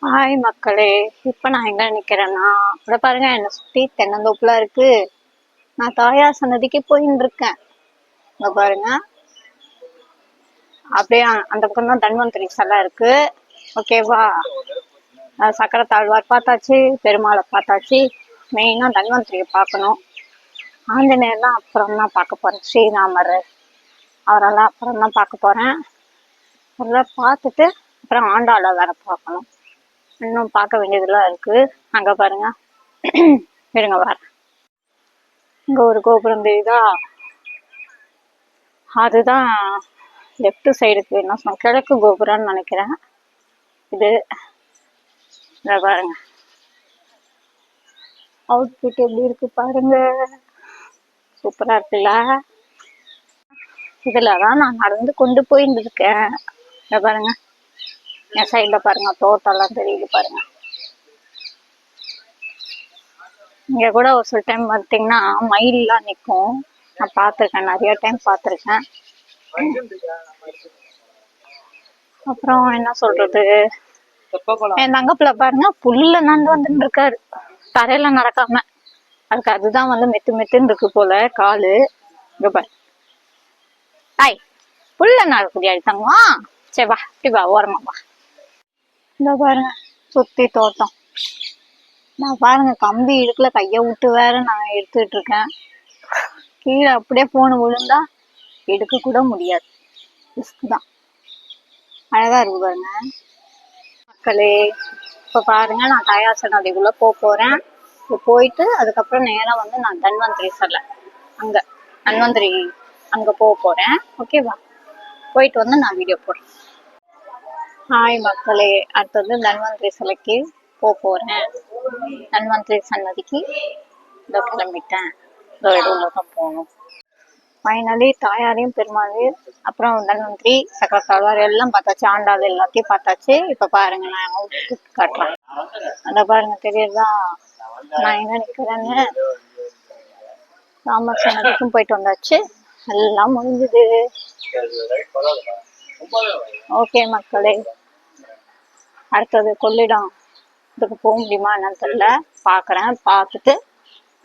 Hi மக்களே, இப்போ நான் எங்க நிக்கிறேன்னா, ഇവിടെ பாருங்க என்னை சுத்தி தென்னந்தோப்புலாம் இருக்கு. நான் தாயார் சன்னதிக்கு போயின்னு இருக்கேன். இங்க பாருங்க, அப்படியே அந்த பக்கம் தான் தன்வந்திரி சிலை இருக்கு. ஓகேவா? சக்கரை தாழ்வார் பார்த்தாச்சு, பெருமாளை பார்த்தாச்சு. மெயினா தன்வந்திரியை பார்க்கணும். ஆஞ்சநேயர்லாம் அப்புறம் தான் பார்க்க போறேன். ஸ்ரீராமர் அவரெல்லாம் அப்புறம் தான் பார்க்க போறேன். அதெல்லாம் பார்த்துட்டு அப்புறம் ஆண்டாளை வேற பார்க்கணும். இன்னும் பார்க்க வேண்டியதெல்லாம் இருக்கு. அங்க பாருங்க, இருங்க வர. இங்க ஒரு கோபுரம் தெரியுதா? அதுதான் லெஃப்ட் சைடுக்கு என்ன சொன்ன கிழக்கு கோபுரம்னு நினைக்கிறேன். இது பாருங்க, அவுட்ஃபிட் எப்படி இருக்கு பாருங்க, சூப்பரா இருக்குல்ல. இதுலதான் நான் நடந்து கொண்டு போயிட்டு இருக்கேன். பாருங்க, என் சைட்ல பாருங்க, தோட்டம்லாம் தெரியுது பாருங்க. இங்க கூட ஒரு சில டைம் பார்த்தீங்கன்னா மயில்லாம் நிற்கும். நான் பார்த்துருக்கேன், நிறைய டைம் பார்த்துருக்கேன். அப்புறம் என்ன சொல்றது, என் தங்கப்புல பாருங்க புல்ல நடந்து வந்துட்டு இருக்காரு, தரையில நடக்காம. அதுக்கு அதுதான் மெத்து மெத்துன்னு இருக்கு போல காலு. இங்க பாரு, ஆய் புல்ல நடக்குதியா தங்கம்? சரி வா, இப்படி வா, ஓரமா வா. இந்த பாருங்க சுத்தி தோட்டம். நான் பாருங்க கம்பி இடுக்குல கைய விட்டு வேற நான் எடுத்துட்டு இருக்கேன். கீழே அப்படியே போன விழுந்தா எடுக்க கூட முடியாது. ரிஸ்க் தான். அழகா இருக்கு பாருங்க மக்களே. இப்ப பாருங்க, நான் தாயார் சன்னதிக்குள்ள போறேன். போயிட்டு அதுக்கப்புறம் நேரா நான் தன்வந்திரி சிலை, அங்க தன்வந்திரி அங்க போறேன். ஓகேவா? போயிட்டு நான் வீடியோ போடுறேன். ஹாய் மக்களே, அடுத்தது தன்வந்திரி சிலைக்கு போறேன். தன்வந்திரி சன்னதிக்கு இதோ கிளம்பிட்டேன். இதோ இடத்துல தான் போகணும். ஃபைனலி தாயாரையும் பெருமாளையும் அப்புறம் தன்வந்திரி சக்கரத்தாழ்வார் எல்லாம் பார்த்தாச்சு, ஆண்டாள் எல்லாத்தையும் பார்த்தாச்சு. இப்ப பாருங்க, நான் அவுட்ஃபிட் காட்டுறேன். அந்த பாருங்க தெரியுதா நான் எங்க நிக்கிறேன்னு. ராமர் சன்னதிக்கும் போயிட்டு வந்தாச்சு, எல்லாம் முடிஞ்சுது. ஓகே மக்களே, அடுத்தது கொள்ளிடம் இதுக்கு போக முடியுமா என்னன்னு தெரியல, பாக்குறேன். பார்த்துட்டு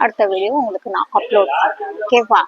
அடுத்த வீடியோ உங்களுக்கு நான் அப்லோட் பண்ணுறேன். ஓகேவா?